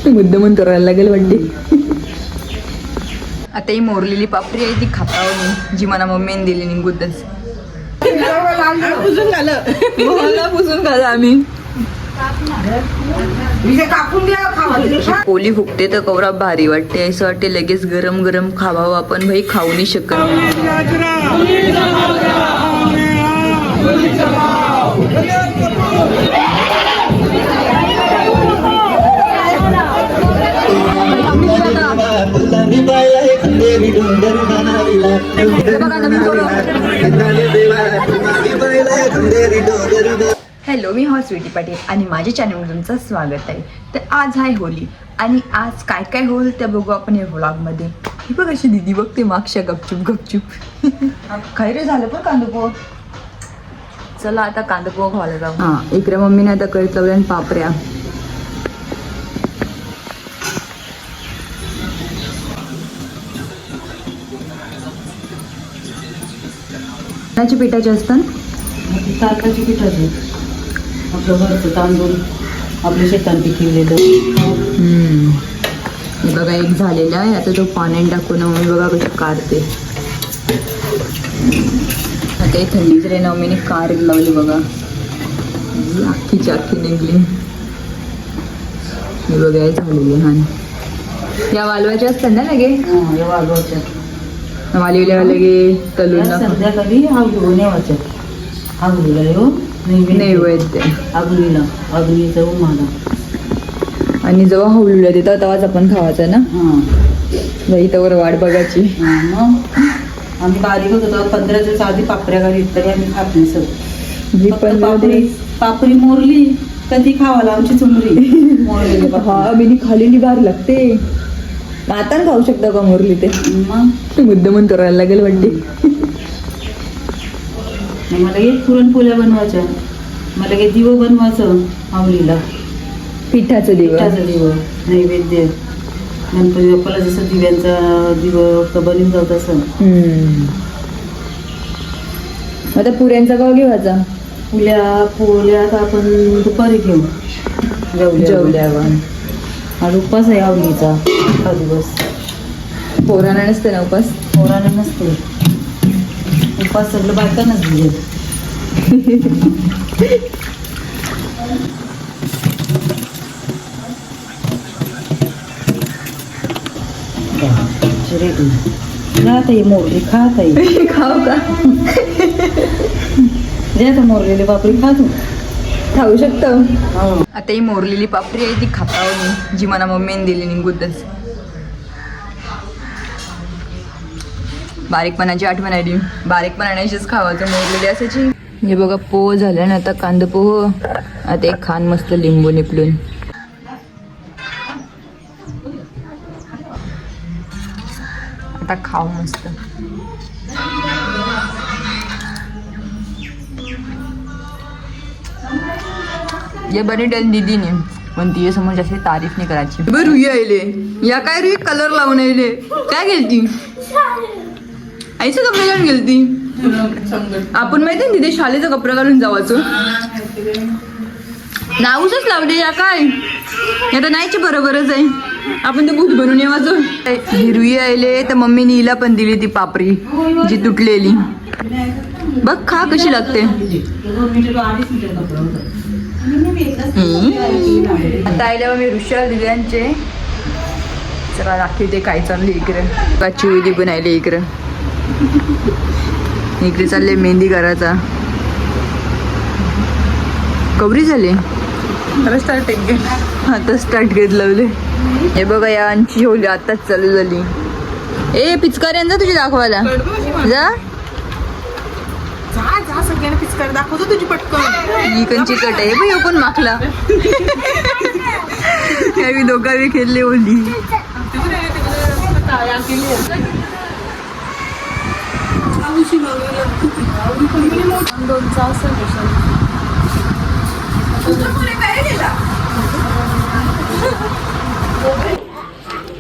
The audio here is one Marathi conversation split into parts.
मुद्दामून करायला लागेल वाटते. आता ही मोरलेली पापडी आहे ती खाता मी, जी मला मम्मीने दिली निघूतच. पुसून खाल्लं आम्ही. पोली फुकते तर कवरा भारी वाटते, असं वाटते लगेच गरम गरम खावावं आपण. भाई खाऊ नाही शकत. हॅलो, मी स्वीटी पाटील आणि माझ्या चॅनलवर तुमचं स्वागत आहे. तर आज आहे होली आणि आज काय काय होईल ते बघू आपण या व्लॉगमध्ये. ही बघ अशी दीदी बघते मागच्या गपचूप गपचूप. खैरे झालं पण कांदपोह. चला आता कांदपोह खायला जाऊ. हां, इकडे मम्मीने आता करीत लावल्या आणि पापऱ्या. तांदळाची पिठाची असतात. ताकाची पिठाची आपलं घरचं तांदूळ आपल्या शेतान पिकवलेलं. हे बघा एक झालेला आहे. आता तो पाण्यात टाकून मम्मी बघा कसं काढते. आता हे थंडीच रे मम्मीने कार लावली बघा, अख्खीची अख्खी निघली. हे बघा झालेली. हा, या वालवाच्या असतात ना लगे. या वाजवाच्या वालीला लगे तलून संध्याकाळी हागलू नेवाच्या हागलूला येऊ नैवेद्य अग्नीचा उमाला. आणि जेव्हा हवलुला देतात तेव्हाच आपण खावायचं ना. बाई त्यावर वाट बघायची. मग आम्ही बारीक होतो तेव्हा 15 दिवस आधी पापऱ्या घालीत तरी आम्ही खात नाही सर. पापरी मोरली कधी खावाला आमची चुमरी मोरलेली. हा बिनी खालेली बार लागते. आता खाऊ शकता का मोरली ते. मग मुद्दामून करायला लागेल वाटते. मला एक पुरणपोळ्या बनवायच्या, मला एक दिवं बनवायचं आवलीला. पिठाचं दिवं. पिठाचं दिवं नैवेद्य. गणपती बाप्पाला जसं दिव्यांचा दिवं बनवून जाऊ तसं. आता पुऱ्यांचा गाव घेवायचा. पोळ्या तर आपण दुपारी घेऊ जेवल्यावर. आज उपास आहे आवलीचा. हा दिवस पोरांना नसते ना उपास. पोराने नसते उपास, सगळं बायकांनाच दिले. मोरली खात आहे. खाऊ का. जे आता मोरलेली बापरी खा तू. खाऊ शकतो. आता ही मोरलेली पापडी आहे ती खाता मी, जी मला मम्मीने दिली निघूतच. बारीकपणाची आठवण आली. बारीकपणानेच खावायचं मोरलेली असायची. हे बघा पोह झालं ना आता कांदा पोह. आता एक खान मस्त लिंबू निपलून. आता खाऊ मस्त. ये बरी डेल दीदीने पण ती समोर जास्त तारीफ नाही करायची. बरं रुई आले या काय रुई कलर लावून आले. काय गेलती आईचं कपडे घालून गेलती. आपण माहिती ना तिथे शाळेचा कपडा घालून जावाचं. नाऊसच लावले या काय. आता नाहीचे बरोबरच आहे. आपण ते भूत बनवून येवाचं. हिरवी आले तर मम्मीने हिला पण दिली ती पापडी जी तुटलेली. बघ खा कशी लागते. आता आल्यावर मी ऋषा दिल्यांचे. चला राखी ते काय चालले इकडे. चिवली पण आले इकडे. इकडे चालले मेहंदी करायचा. कवरी झाले आता स्टार्ट घेत लावले. हे बघा या आमची होली आताच चालू झाली. ए पिचकाऱ्यांचा तुझी दाखवायला जा. सगळ्यांना पिचकार दाखवतो तुझी पटकन. इकडची कट आहे बाई. पण मागला मी दोघांनी खेळले होली.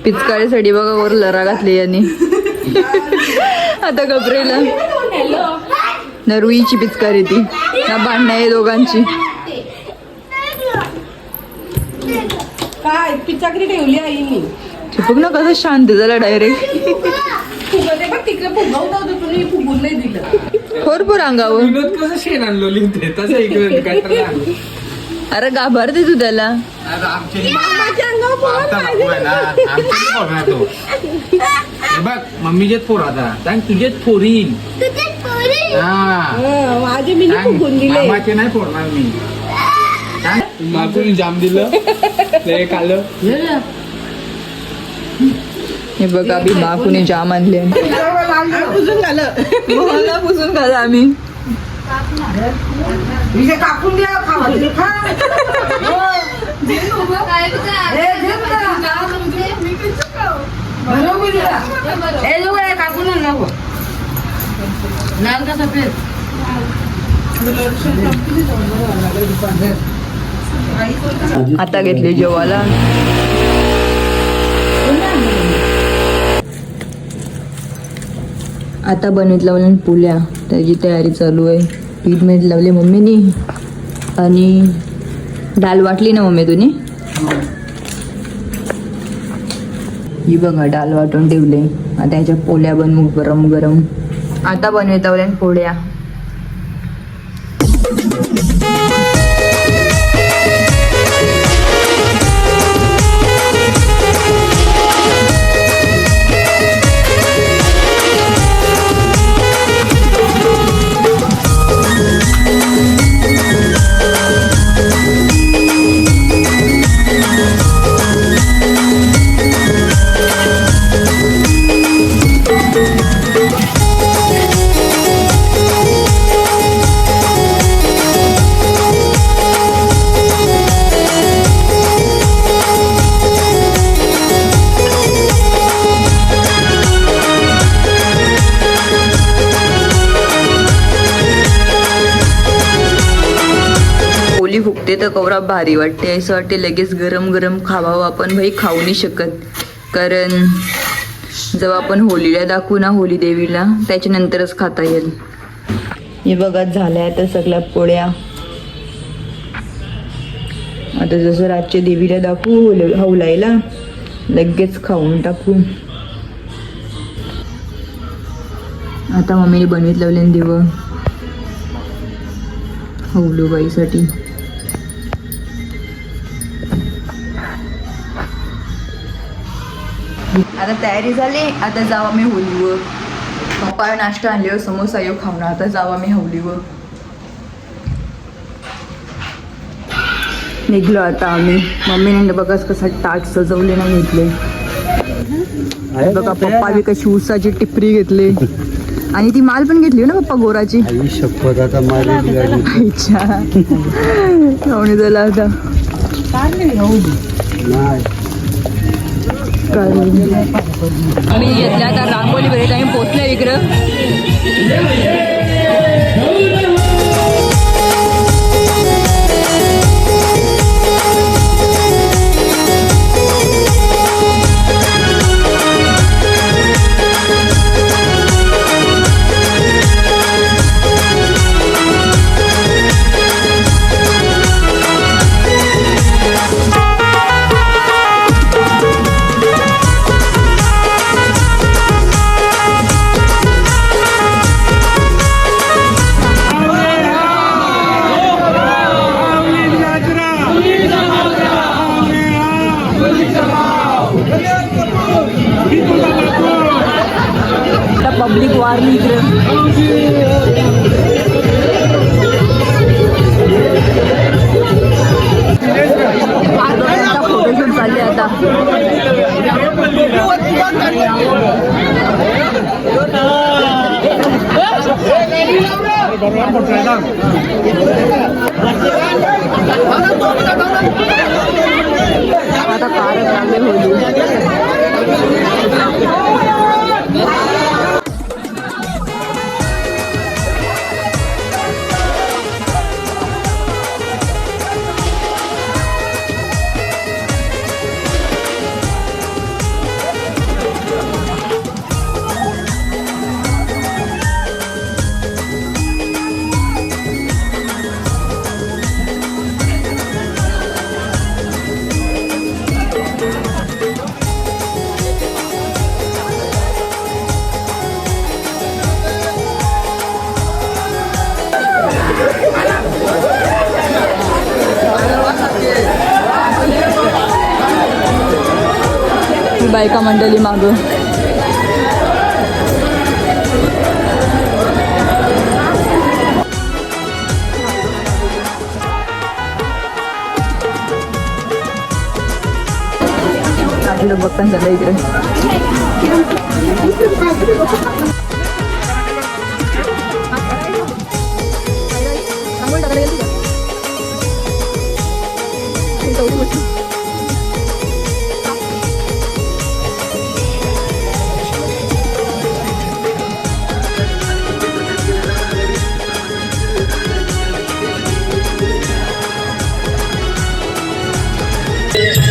पिचकाळी साडी बघा वर लरा घातली यांनी. आता घबरेला नरुईची पिचकारी ती ना भांडणं आहे दोघांची. काय पिचाकरी ठेवली आईनी बघ ना कसं शांत झाला डायरेक्ट. फुगते बघ तिकडे फुगवता होतं तुम्ही फुगून नाही दिलं. भरपूर अंगावर. विनोद कसं शेण आणलो लिहिते तसं इकडे गटारला आणलं. अरे घाबरते तू त्याला. आता आमच्या माझ्या अंगावर पोर आता नको आहे ना, आमच्या बघणार तो. हे बघ मम्मीचेच पोर आता सांग तुझेच पोरीन. हा माझे मी सांग, फुगून दिले. मामाचे नाही पोरणार मी. मागून जाम दिलं ते खाल्लं. हे बघा आम्ही माकुने जाम आणले. पुसून झालं मला पुसून खाल्लं आम्ही. कापून द्या खावा कापून नको लाल का सफेद आता घेतले जेवायला. आता बनवीत लावल्या पुल्या, त्याची तयारी चालू आहे. पीठ मीठ लावले मम्मीनी आणि डाळ वाटली ना मम्मी तुम्ही. ही बघा डाळ वाटून ठेवले. आता ह्याच्या पोळ्या बनवू गरम गरम. आता बनवीत लावल्या पोळ्या. फुगते तर कवरा भारी वाटते. असं वाटते लगेच गरम गरम खावावं. आपण भाई खाऊ नाही शकत, कारण जेव्हा आपण होलीला दाखवू ना होली देवीला त्याच्यानंतरच खाता येईल. हे बघा झाल्या तर सगळ्या पोळ्या. आता जसं रातच्या देवीला दाखवू हवलायला लगेच खाऊन टाकू. आता मम्मीने बनवीत लावले दिव हवलूबाईसाठी. आता तयारी झाली. आता जावा मी होलीवर. पप्पा नाश्ता आणले समोसा येऊ खाऊन. आता जावा मी होलीवर. निघलो आता आम्ही. मम्मीने बघाच कसा ताट सजवले ना घेतले. बघा पप्पा बी कशी उसाची टिपरी घेतली आणि ती माल पण घेतली ना पप्पा गोराची. खाऊन झाला आता. आम्ही घेतल्या आता रांगोली भेट. आम्ही पोचल्या इकडं. पब्लिक वारली इकडे. फोटोशूट चालले आता. आता कारच लागले होली. ही बायका मंडळी मागं. आधी बघताना झालं इकडे.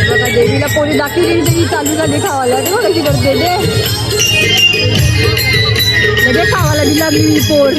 बघा देवीला पोळी दाखवली देवी चालू झाली खावायला. ते बघा कशी करते दे लगेच खावायला दिला मी पोळ.